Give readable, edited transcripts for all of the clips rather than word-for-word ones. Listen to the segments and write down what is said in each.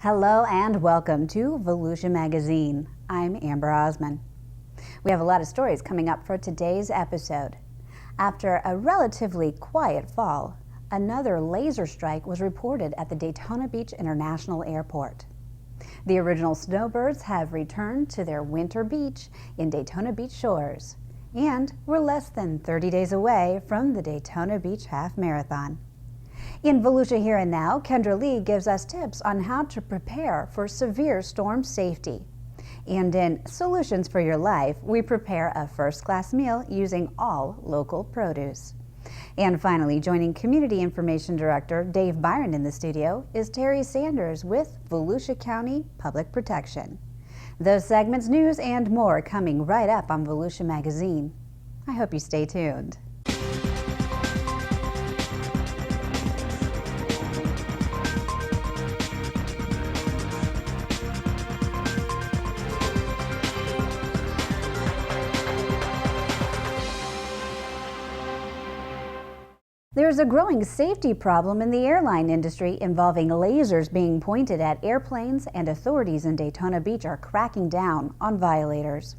Hello and welcome to Volusia Magazine. I'm Amber Osman. We have a lot of stories coming up for today's episode. After a relatively quiet fall, another laser strike was reported at the Daytona Beach International Airport. The original snowbirds have returned to their winter beach in Daytona Beach shores, and we're less than 30 days away from the Daytona Beach Half Marathon. In Volusia Here and Now, Kendra Lee gives us tips on how to prepare for severe storm safety. And in Solutions for Your Life, we prepare a first-class meal using all local produce. And finally, joining Community Information Director Dave Byron in the studio is Terry Sanders with Volusia County Public Protection. Those segments, news, and more coming right up on Volusia Magazine. I hope you stay tuned. There's a growing safety problem in the airline industry involving lasers being pointed at airplanes, and authorities in Daytona Beach are cracking down on violators.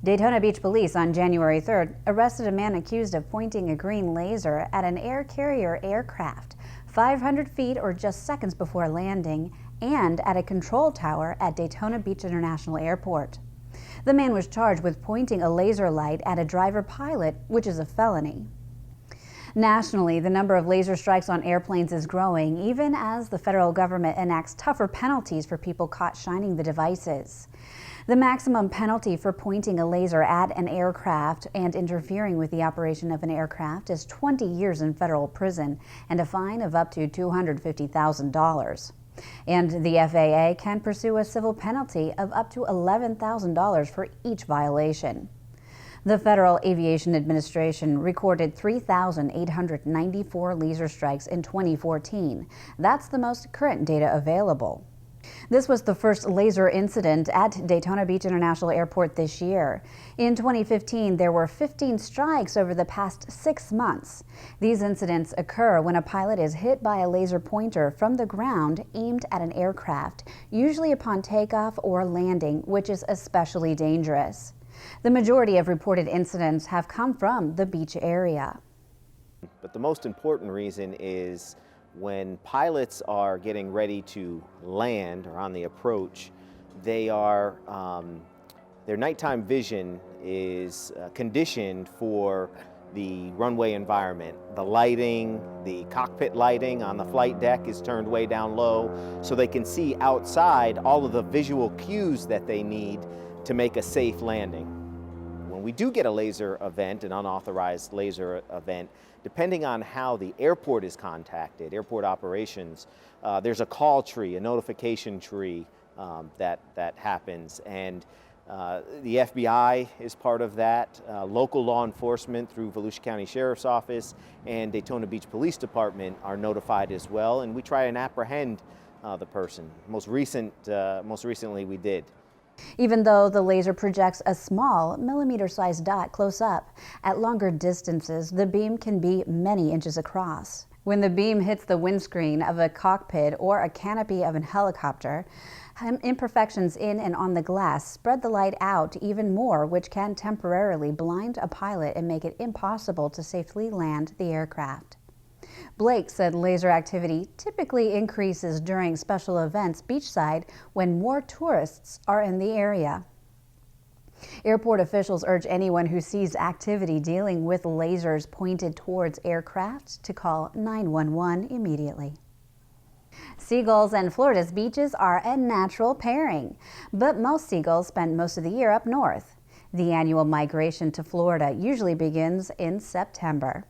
Daytona Beach police on January 3rd arrested a man accused of pointing a green laser at an air carrier aircraft 500 feet or just seconds before landing and at a control tower at Daytona Beach International Airport. The man was charged with pointing a laser light at a driver-pilot, which is a felony. Nationally, the number of laser strikes on airplanes is growing, even as the federal government enacts tougher penalties for people caught shining the devices. The maximum penalty for pointing a laser at an aircraft and interfering with the operation of an aircraft is 20 years in federal prison and a fine of up to $250,000. And the FAA can pursue a civil penalty of up to $11,000 for each violation. The Federal Aviation Administration recorded 3,894 laser strikes in 2014. That's the most current data available. This was the first laser incident at Daytona Beach International Airport this year. In 2015, there were 15 strikes over the past 6 months. These incidents occur when a pilot is hit by a laser pointer from the ground aimed at an aircraft, usually upon takeoff or landing, which is especially dangerous. The majority of reported incidents have come from the beach area. But the most important reason is when pilots are getting ready to land or on the approach, their nighttime vision is conditioned for the runway environment. The lighting, the cockpit lighting on the flight deck is turned way down low so they can see outside all of the visual cues that they need to make a safe landing. When we do get a laser event, an unauthorized laser event, depending on how the airport is contacted, airport operations, there's a call tree, a notification tree that happens, and the FBI is part of that. Local law enforcement through Volusia County Sheriff's Office and Daytona Beach Police Department are notified as well, and we try and apprehend the person. Most recently we did. Even though the laser projects a small millimeter-sized dot close up, at longer distances the beam can be many inches across. When the beam hits the windscreen of a cockpit or a canopy of a helicopter, imperfections in and on the glass spread the light out even more, which can temporarily blind a pilot and make it impossible to safely land the aircraft. Blake said laser activity typically increases during special events beachside when more tourists are in the area. Airport officials urge anyone who sees activity dealing with lasers pointed towards aircraft to call 911 immediately. Seagulls and Florida's beaches are a natural pairing, but most seagulls spend most of the year up north. The annual migration to Florida usually begins in September.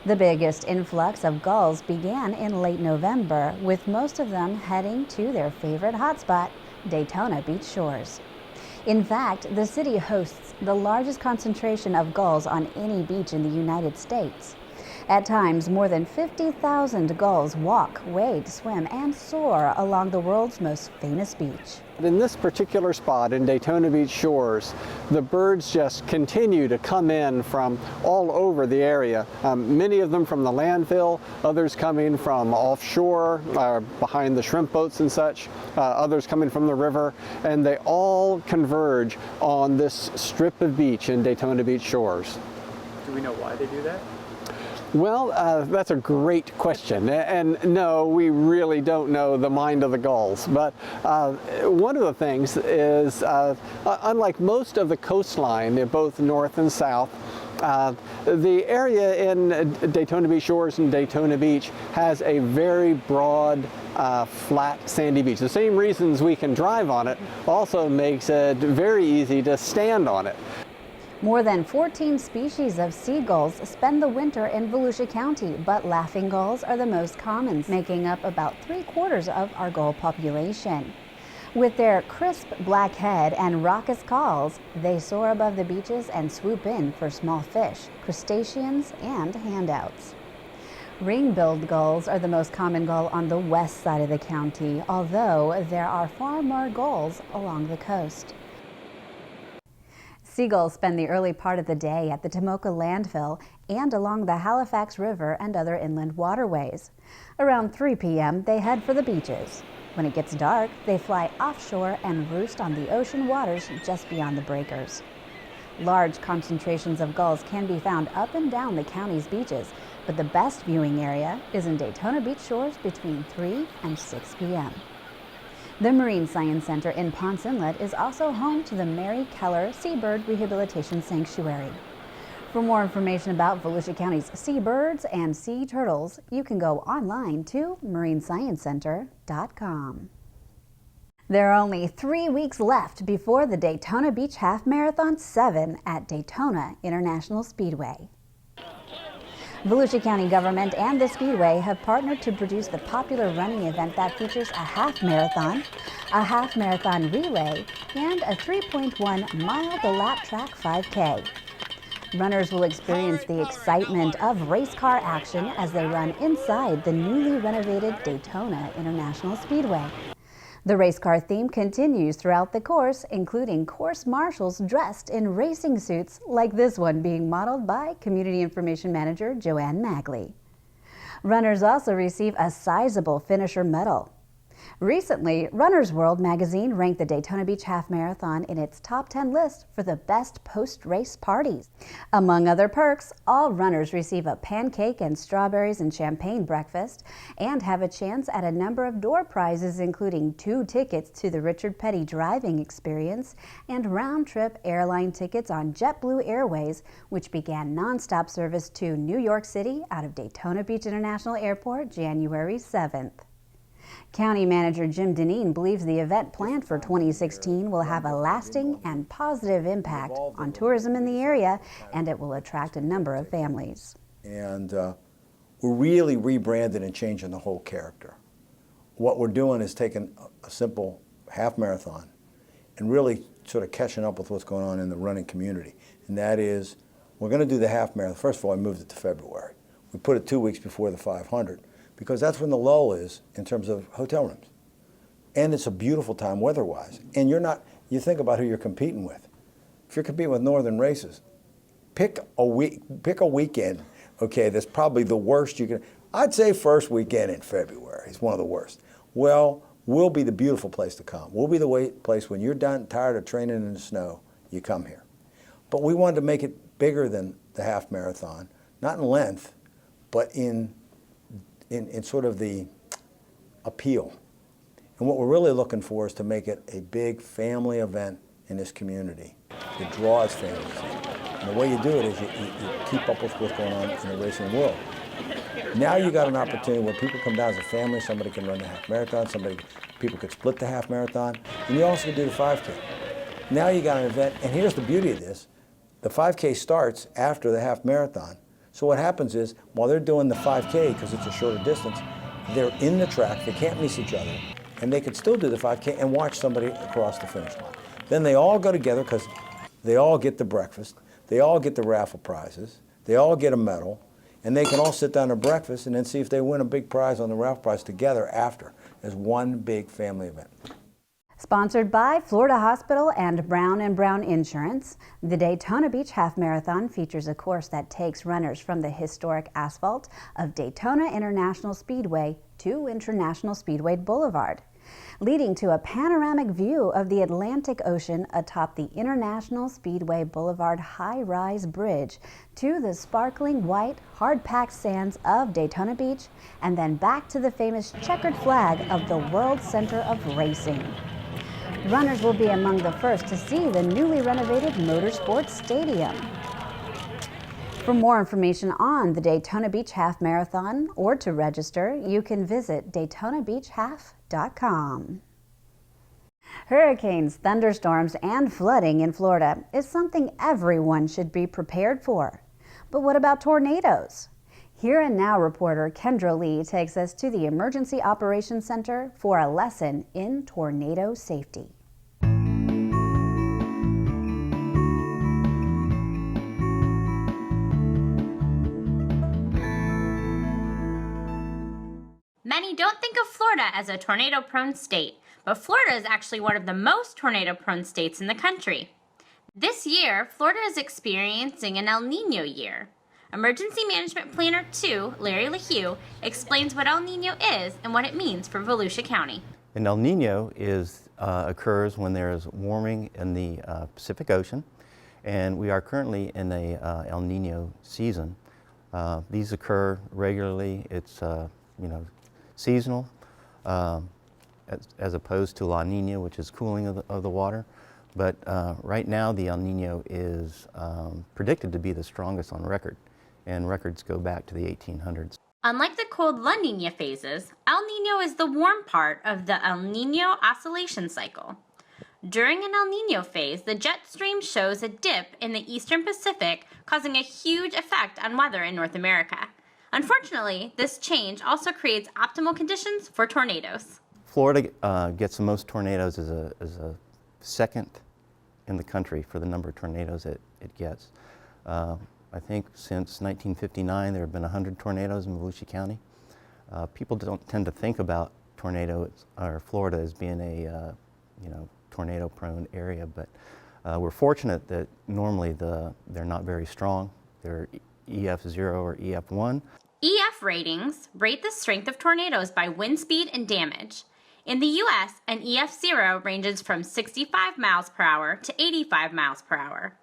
The biggest influx of gulls began in late November, with most of them heading to their favorite hotspot, Daytona Beach shores. In fact, the city hosts the largest concentration of gulls on any beach in the United States. At times, more than 50,000 gulls walk, wade, swim, and soar along the world's most famous beach. In this particular spot in Daytona Beach shores, the birds just continue to come in from all over the area. Many of them from the landfill, others coming from offshore, behind the shrimp boats and such, others coming from the river, and they all converge on this strip of beach in Daytona Beach shores. Do we know why they do that? Well, that's a great question, and no, we really don't know the mind of the gulls, but one of the things is, unlike most of the coastline, both north and south, the area in Daytona Beach shores and Daytona Beach has a very broad, flat, sandy beach. The same reasons we can drive on it also makes it very easy to stand on it. More than 14 species of seagulls spend the winter in Volusia County, but laughing gulls are the most common, making up about 3/4 of our gull population. With their crisp black head and raucous calls, they soar above the beaches and swoop in for small fish, crustaceans, and handouts. Ring-billed gulls are the most common gull on the west side of the county, although there are far more gulls along the coast. Seagulls spend the early part of the day at the Tomoka landfill and along the Halifax River and other inland waterways. Around 3 p.m., they head for the beaches. When it gets dark, they fly offshore and roost on the ocean waters just beyond the breakers. Large concentrations of gulls can be found up and down the county's beaches, but the best viewing area is in Daytona Beach shores between 3 and 6 p.m. The Marine Science Center in Ponce Inlet is also home to the Mary Keller Seabird Rehabilitation Sanctuary. For more information about Volusia County's seabirds and sea turtles, you can go online to marinesciencecenter.com. There are only 3 weeks left before the Daytona Beach Half Marathon 7 at Daytona International Speedway. Volusia County government and the Speedway have partnered to produce the popular running event that features a half marathon relay, and a 3.1-mile lap track 5K. Runners will experience the excitement of race car action as they run inside the newly renovated Daytona International Speedway. The race car theme continues throughout the course, including course marshals dressed in racing suits like this one being modeled by Community Information Manager Joanne Magley. Runners also receive a sizable finisher medal. Recently, Runner's World magazine ranked the Daytona Beach Half Marathon in its top 10 list for the best post-race parties. Among other perks, all runners receive a pancake and strawberries and champagne breakfast and have a chance at a number of door prizes, including 2 tickets to the Richard Petty driving experience and round-trip airline tickets on JetBlue Airways, which began nonstop service to New York City out of Daytona Beach International Airport January 7th. County Manager Jim Deneen believes the event planned for 2016 will have a lasting and positive impact on tourism in the area, and it will attract a number of families. And we're really rebranding and changing the whole character. What we're doing is taking a simple half marathon and really sort of catching up with what's going on in the running community. And that is, we're going to do the half marathon. First of all, I moved it to February. We put it 2 weeks before the 500. Because that's when the lull is in terms of hotel rooms. And it's a beautiful time weather-wise. And you think about who you're competing with. If you're competing with Northern races, pick a weekend, okay, that's probably the worst you can. I'd say first weekend in February is one of the worst. Well, we'll be the beautiful place to come. We'll be the place when you're done, tired of training in the snow, you come here. But we wanted to make it bigger than the half marathon, not in length, but in sort of the appeal. And what we're really looking for is to make it a big family event in this community that draws families in. And the way you do it is you keep up with what's going on in the racing world. Now you got an opportunity where people come down as a family, somebody can run the half marathon, people could split the half marathon, and you also can do the 5K. Now you got an event, and here's the beauty of this. The 5K starts after the half marathon. So what happens is, while they're doing the 5K, because it's a shorter distance, they're in the track, they can't miss each other, and they can still do the 5K and watch somebody across the finish line. Then they all go together because they all get the breakfast, they all get the raffle prizes, they all get a medal, And they can all sit down to breakfast and then see if they win a big prize on the raffle prize together after, as one big family event. Sponsored by Florida Hospital and Brown & Brown Insurance, the Daytona Beach Half Marathon features a course that takes runners from the historic asphalt of Daytona International Speedway to International Speedway Boulevard, leading to a panoramic view of the Atlantic Ocean atop the International Speedway Boulevard high-rise bridge to the sparkling white, hard-packed sands of Daytona Beach, and then back to the famous checkered flag of the World Center of Racing. Runners will be among the first to see the newly renovated Motorsports Stadium. For more information on the Daytona Beach Half Marathon or to register, you can visit DaytonaBeachHalf.com. Hurricanes, thunderstorms, and flooding in Florida is something everyone should be prepared for. But what about tornadoes? Here and Now reporter Kendra Lee takes us to the Emergency Operations Center for a lesson in tornado safety. Many don't think of Florida as a tornado-prone state, but Florida is actually one of the most tornado-prone states in the country. This year, Florida is experiencing an El Nino year. Emergency Management Planner 2, Larry LaHue, explains what El Nino is and what it means for Volusia County. An El Nino occurs when there is warming in the Pacific Ocean, and we are currently in a El Nino season. These occur regularly. It's seasonal, as opposed to La Nina, which is cooling of the water. But right now, the El Nino is predicted to be the strongest on record, and records go back to the 1800s. Unlike the cold La Nina phases, El Nino is the warm part of the El Nino oscillation cycle. During an El Nino phase, the jet stream shows a dip in the eastern Pacific, causing a huge effect on weather in North America. Unfortunately, this change also creates optimal conditions for tornadoes. Florida gets the most tornadoes as a second in the country for the number of tornadoes it gets. I think since 1959 there have been 100 tornadoes in Volusia County. People don't tend to think about tornadoes or Florida as being a tornado-prone area, but we're fortunate that normally they're not very strong. They're EF0 or EF1. EF ratings rate the strength of tornadoes by wind speed and damage. In the U.S., an EF0 ranges from 65 miles per hour to 85 miles per hour,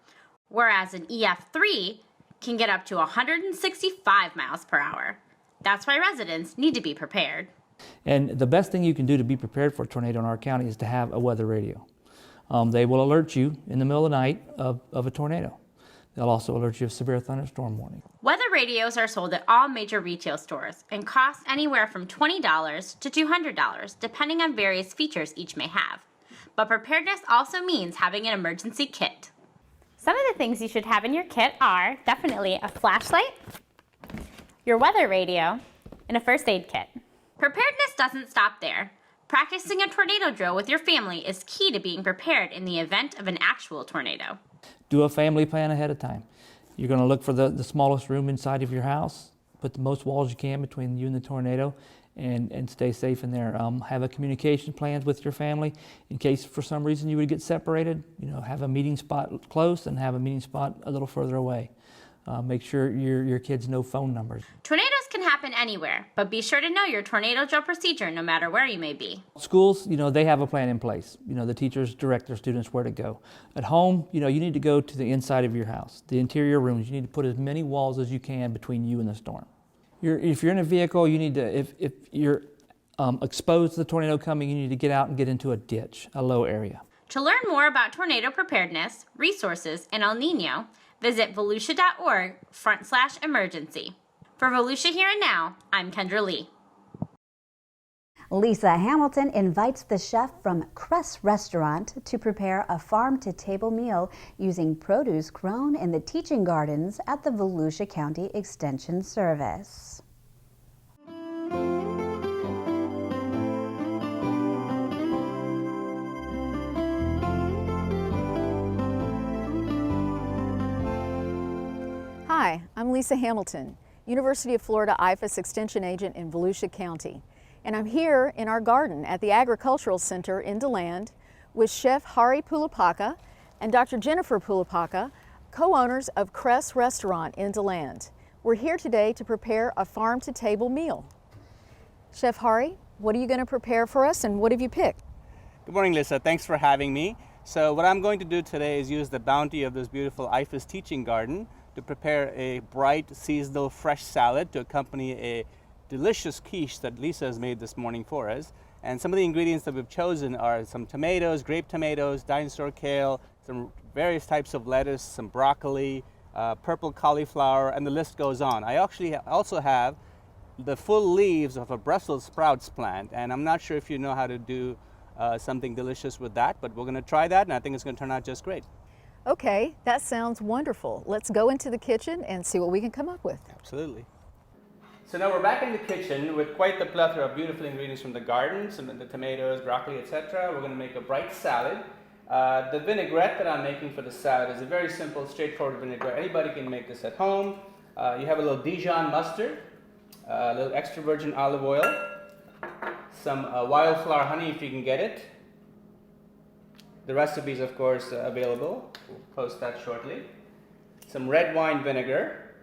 whereas an EF3 can get up to 165 miles per hour. That's why residents need to be prepared. And the best thing you can do to be prepared for a tornado in our county is to have a weather radio. They will alert you in the middle of the night of a tornado. They'll also alert you of severe thunderstorm warning. Weather radios are sold at all major retail stores and cost anywhere from $20 to $200, depending on various features each may have. But preparedness also means having an emergency kit. Some of the things you should have in your kit are definitely a flashlight, your weather radio, and a first aid kit. Preparedness doesn't stop there. Practicing a tornado drill with your family is key to being prepared in the event of an actual tornado. Do a family plan ahead of time. You're going to look for the smallest room inside of your house, put the most walls you can between you and the tornado, and stay safe in there. Have a communication plans with your family in case for some reason you would get separated. Have a meeting spot close and have a meeting spot a little further away. Make sure your kids know phone numbers. Tornadoes can happen anywhere, but be sure to know your tornado drill procedure no matter where you may be. Schools, they have a plan in place. The teachers direct their students where to go. At home, you need to go to the inside of your house, the interior rooms. You need to put as many walls as you can between you and the storm. If you're in a vehicle, you need to, if you're exposed to the tornado coming, you need to get out and get into a ditch, a low area. To learn more about tornado preparedness, resources, and El Nino, visit volusia.org/emergency. For Volusia Here and Now, I'm Kendra Lee. Lisa Hamilton invites the chef from Cress Restaurant to prepare a farm-to-table meal using produce grown in the teaching gardens at the Volusia County Extension Service. Hi, I'm Lisa Hamilton. University of Florida IFAS Extension Agent in Volusia County. And I'm here in our garden at the Agricultural Center in DeLand with Chef Hari Pulapaka and Dr. Jennifer Pulapaka, co-owners of Crest Restaurant in DeLand. We're here today to prepare a farm-to-table meal. Chef Hari, what are you going to prepare for us and what have you picked? Good morning, Lisa. Thanks for having me. So what I'm going to do today is use the bounty of this beautiful IFAS teaching garden to prepare a bright, seasonal, fresh salad to accompany a delicious quiche that Lisa has made this morning for us. And some of the ingredients that we've chosen are some tomatoes, grape tomatoes, dinosaur kale, some various types of lettuce, some broccoli, purple cauliflower, and the list goes on. I actually also have the full leaves of a Brussels sprouts plant, and I'm not sure if you know how to do something delicious with that, but we're going to try that, and I think it's going to turn out just great. Okay, that sounds wonderful. Let's go into the kitchen and see what we can come up with. Absolutely. So now we're back in the kitchen with quite the plethora of beautiful ingredients from the garden, some of the tomatoes, broccoli, etc. We're going to make a bright salad. The vinaigrette that I'm making for the salad is a very simple, straightforward vinaigrette. Anybody can make this at home. You have a little Dijon mustard, a little extra virgin olive oil, some wildflower honey if you can get it. The recipe is, of course, available. We'll post that shortly. Some red wine vinegar,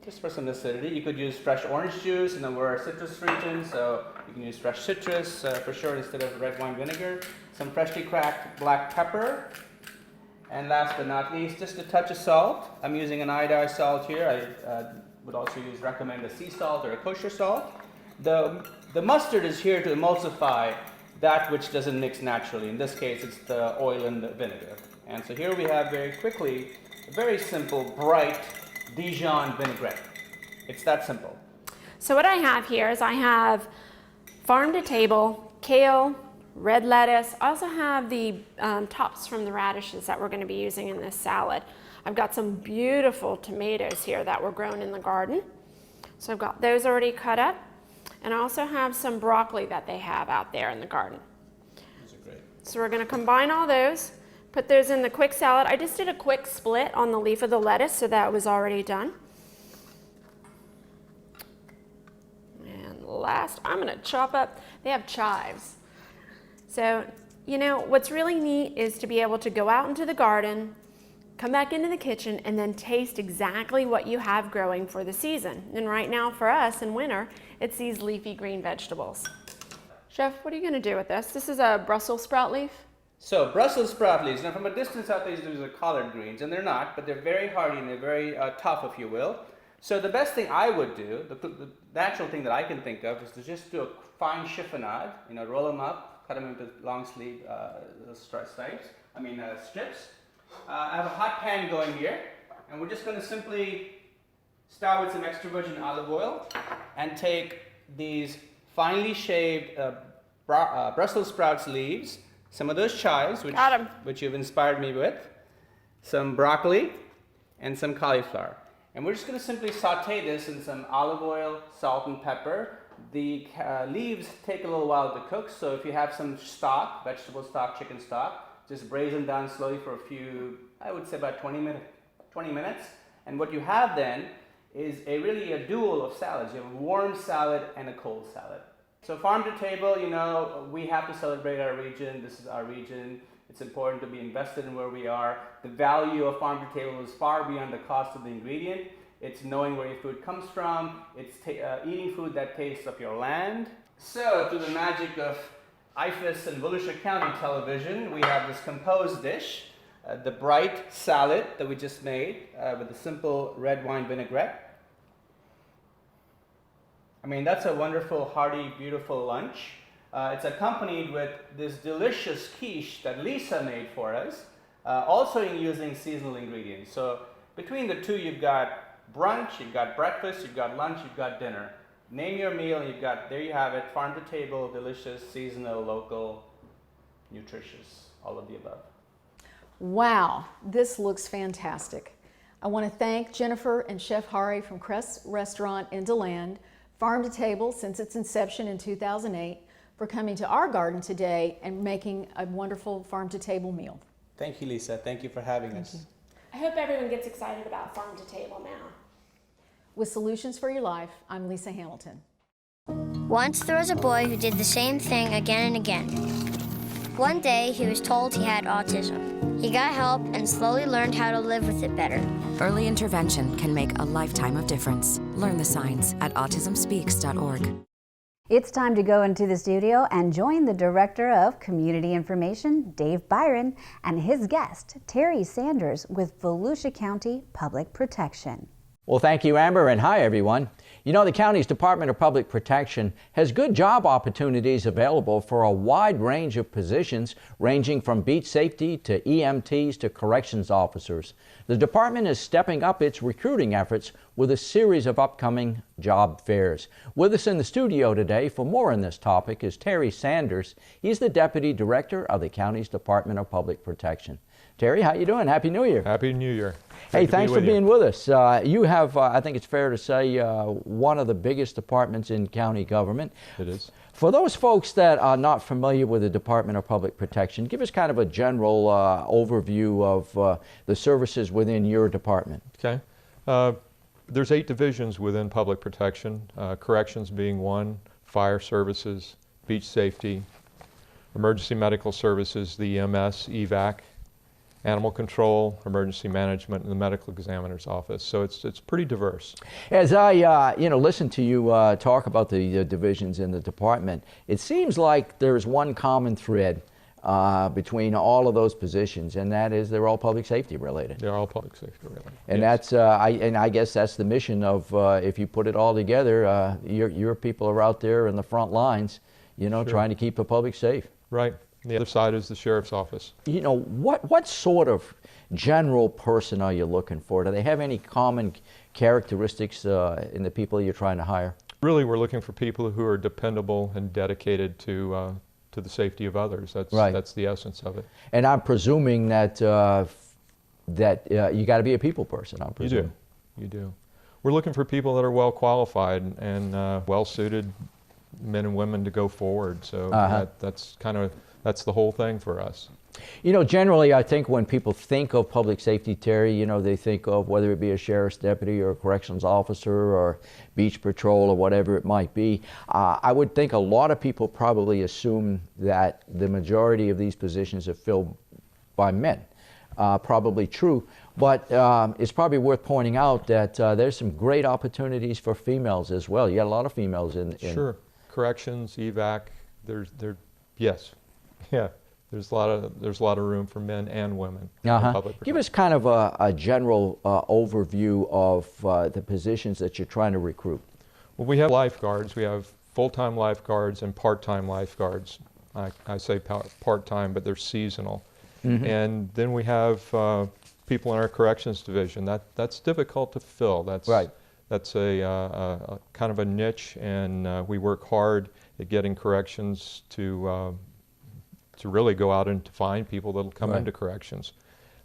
just for some acidity. You could use fresh orange juice, and then we're a citrus region, so you can use fresh citrus for sure instead of red wine vinegar. Some freshly cracked black pepper, and last but not least, just a touch of salt. I'm using an iodized salt here. I would also recommend a sea salt or a kosher salt. The mustard is here to emulsify that which doesn't mix naturally. In this case, it's the oil and the vinegar. And so here we have very quickly a very simple, bright Dijon vinaigrette. It's that simple. So what I have here is I have farm-to-table, kale, red lettuce. I also have the tops from the radishes that we're going to be using in this salad. I've got some beautiful tomatoes here that were grown in the garden. So I've got those already cut up. And I also have some broccoli that they have out there in the garden. Those are great. So we're going to combine all those, put those in the quick salad. I just did a quick split on the leaf of the lettuce, so that was already done. And last, I'm going to chop up, they have chives. So, you know, what's really neat is to be able to go out into the garden, come back into the kitchen, and then taste exactly what you have growing for the season. And right now for us in winter, it's these leafy green vegetables. Chef, what are you going to do with this? This is a Brussels sprout leaf. So Brussels sprout leaves, now from a distance out, these are collard greens, and they're not, but they're very hardy and they're very tough, if you will. So the best thing I would do, the natural thing that I can think of, is to just do a fine chiffonade, you know, roll them up, cut them into long sleeve strips. I have a hot pan going here, and we're just going to simply start with some extra virgin olive oil and take these finely shaved Brussels sprouts leaves, some of those chives, which you've inspired me with, some broccoli, and some cauliflower. And we're just going to simply saute this in some olive oil, salt, and pepper. The leaves take a little while to cook, so if you have some stock, vegetable stock, chicken stock, just braise them down slowly for a few, I would say about 20 minutes. And what you have then is really a duel of salads. You have a warm salad and a cold salad. So farm to table, you know, we have to celebrate our region. This is our region. It's important to be invested in where we are. The value of farm to table is far beyond the cost of the ingredient. It's knowing where your food comes from. It's eating food that tastes of your land. So through the magic of IFAS and Volusia County television, we have this composed dish, the bright salad that we just made with a simple red wine vinaigrette. I mean, that's a wonderful, hearty, beautiful lunch. It's accompanied with this delicious quiche that Lisa made for us, also using seasonal ingredients. So between the two, you've got brunch, you've got breakfast, you've got lunch, you've got dinner. Name your meal, and there you have it, farm to table, delicious, seasonal, local, nutritious, all of the above. Wow, this looks fantastic. I want to thank Jennifer and Chef Hari from Crest Restaurant in DeLand, Farm to Table since its inception in 2008, for coming to our garden today and making a wonderful farm to table meal. Thank you, Lisa. Thank you for having us. I hope everyone gets excited about farm to table now. With Solutions for Your Life, I'm Lisa Hamilton. Once there was a boy who did the same thing again and again. One day, he was told he had autism. He got help and slowly learned how to live with it better. Early intervention can make a lifetime of difference. Learn the signs at autismspeaks.org. It's time to go into the studio and join the Director of Community Information, Dave Byron, and his guest, Terry Sanders with Volusia County Public Protection. Well, thank you, Amber, and hi, everyone. You know, the county's Department of Public Protection has good job opportunities available for a wide range of positions, ranging from beach safety to EMTs to corrections officers. The department is stepping up its recruiting efforts with a series of upcoming job fairs. With us in the studio today for more on this topic is Terry Sanders. He's the Deputy Director of the county's Department of Public Protection. Terry, how you doing? Happy New Year. Happy New Year. Hey, thanks for being with us. You have, I think it's fair to say, one of the biggest departments in county government. It is. For those folks that are not familiar with the Department of Public Protection, give us kind of a general overview of the services within your department. Okay. There's 8 divisions within public protection, corrections being one, fire services, beach safety, emergency medical services, the EMS, EVAC, animal control, emergency management, and the medical examiner's office. So it's pretty diverse. As I listen to you talk about the divisions in the department, it seems like there's one common thread between all of those positions, and that is they're all public safety related. They're all public safety related. And yes. that's I guess that's the mission of if you put it all together, your people are out there in the front lines, Sure. trying to keep the public safe. Right. The other side is the sheriff's office. You know, what sort of general person are you looking for? Do they have any common characteristics in the people you're trying to hire? Really, we're looking for people who are dependable and dedicated to the safety of others. That's right. That's the essence of it. And I'm presuming that you got to be a people person. I'm presuming. You do. We're looking for people that are well qualified and well suited men and women to go forward. So that's the whole thing for us. You know, generally, I think when people think of public safety, Terry, they think of whether it be a sheriff's deputy or a corrections officer or beach patrol or whatever it might be. I would think a lot of people probably assume that the majority of these positions are filled by men. Probably true, but it's probably worth pointing out that there's some great opportunities for females as well. You got a lot of females in. Sure. Corrections, evac, yes. Yeah, there's a lot of room for men and women in public protection. Give us kind of a general overview of the positions that you're trying to recruit. Well, we have lifeguards. We have full-time lifeguards and part-time lifeguards. I say part-time, but they're seasonal. Mm-hmm. And then we have people in our corrections division. That's difficult to fill. That's right. That's a kind of a niche, and we work hard at getting corrections to really go out and to find people that'll come into corrections.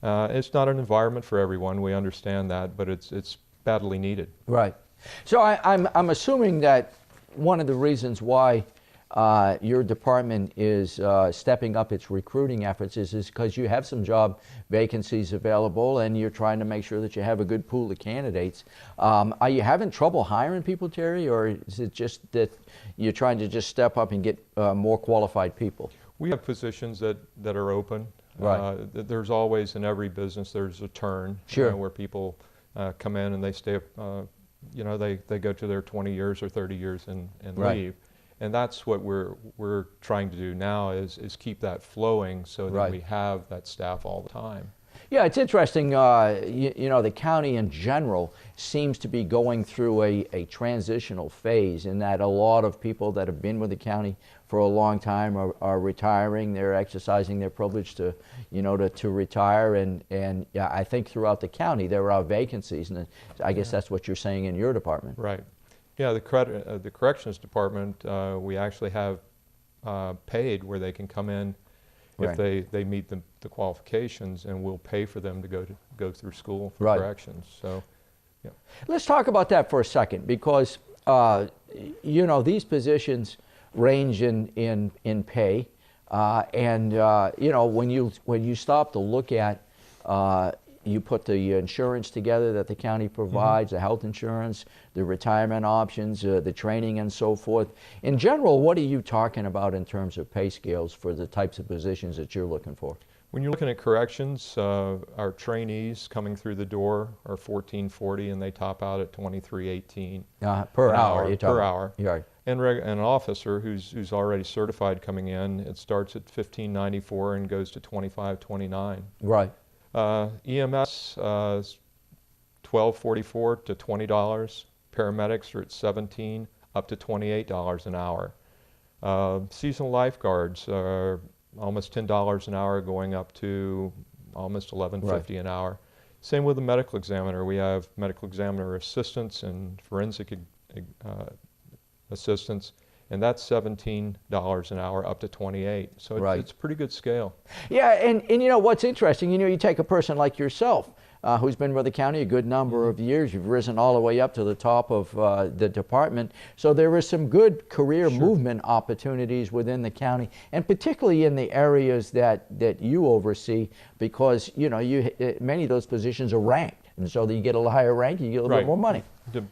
It's not an environment for everyone, we understand that, but it's badly needed. Right. So I'm assuming that one of the reasons why your department is stepping up its recruiting efforts is because you have some job vacancies available and you're trying to make sure that you have a good pool of candidates. Are you having trouble hiring people, Terry, or is it just that you're trying to just step up and get more qualified people? We have positions that are open. Right. There's always, in every business, there's a turn. Sure. Where people come in and they stay, they go to their 20 years or 30 years and right. leave. And that's what we're trying to do now is keep that flowing so that right. we have that staff all the time. Yeah, it's interesting. The county in general seems to be going through a transitional phase in that a lot of people that have been with the county for a long time are retiring. They're exercising their privilege to retire, and I think throughout the county there are vacancies, and I guess that's what you're saying in your department. Right. Yeah, the corrections department, we actually have paid where they can come in if right. they meet the qualifications, and we'll pay for them to go through school for right. corrections. So, yeah. Let's talk about that for a second, because these positions range in pay, and when you stop to look at you put the insurance together that the county provides, the health insurance, the retirement options, the training and so forth. In general, what are you talking about in terms of pay scales for the types of positions that you're looking for? When you're looking at corrections, our trainees coming through the door are $14.40 and they top out at $23.18 per hour. Per hour. Right. And an officer who's already certified coming in, it starts at $15.94 and goes to $25.29. Right. EMS is $12.44 to $20. Paramedics are at $17 up to $28 an hour. Seasonal lifeguards are almost $10 an hour, going up to almost $11.50 an hour. Same with the medical examiner. We have medical examiner assistants and forensic assistants, and that's $17 an hour up to $28. So it's a pretty good scale. Yeah, and you know what's interesting, you take a person like yourself who's been with the county a good number of years. You've risen all the way up to the top of the department. So there is some good career movement opportunities within the county, and particularly in the areas that you oversee, because many of those positions are ranked, and so that you get a higher rank, you get a little bit more money.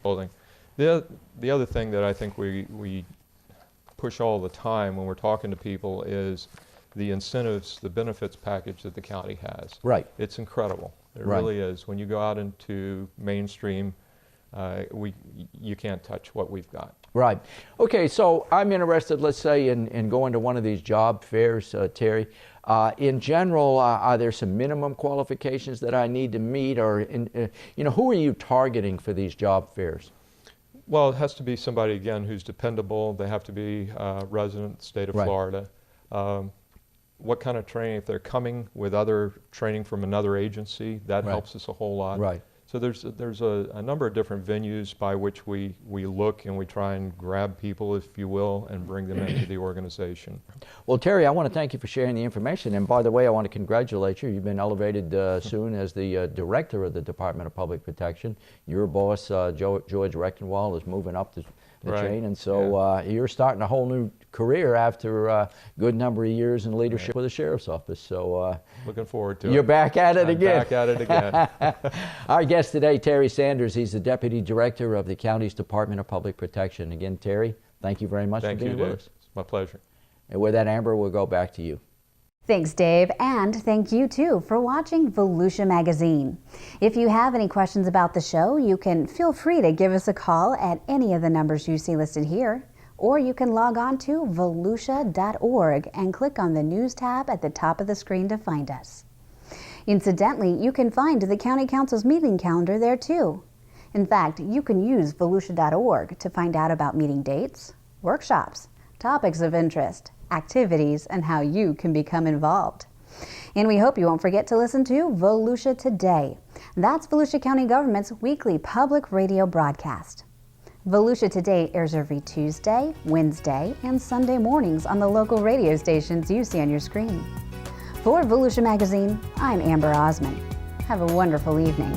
Building. The other thing that I think we push all the time when we're talking to people is the incentives, the benefits package that the county has. Right. It's incredible. It really is. When you go out into mainstream, you can't touch what we've got. Right. Okay, so I'm interested, let's say, in going to one of these job fairs, Terry. In general, are there some minimum qualifications that I need to meet, or who are you targeting for these job fairs? Well, it has to be somebody, again, who's dependable. They have to be resident of the state of Florida. What kind of training? If they're coming with other training from another agency, that helps us a whole lot. Right. So there's a number of different venues by which we look and we try and grab people, if you will, and bring them into the organization. Well, Terry, I want to thank you for sharing the information. And by the way, I want to congratulate you. You've been elevated soon as the director of the Department of Public Protection. Your boss, George Rechtenwald, is moving up the chain, and so you're starting a whole new career after a good number of years in leadership with the Sheriff's Office. So looking forward to it. You're back at it again. Back at it again. Our guest today, Terry Sanders. He's the Deputy Director of the county's Department of Public Protection. Again, Terry, thank you very much for being with us. It's my pleasure. And with that, Amber, we'll go back to you. Thanks, Dave, and thank you too for watching Volusia Magazine. If you have any questions about the show, you can feel free to give us a call at any of the numbers you see listed here, or you can log on to volusia.org and click on the News tab at the top of the screen to find us. Incidentally, you can find the County Council's meeting calendar there too. In fact, you can use volusia.org to find out about meeting dates, workshops, topics of interest, activities, and how you can become involved. And we hope you won't forget to listen to Volusia Today. That's Volusia County Government's weekly public radio broadcast. Volusia Today airs every Tuesday, Wednesday, and Sunday mornings on the local radio stations you see on your screen. For Volusia Magazine, I'm Amber Osman. Have a wonderful evening.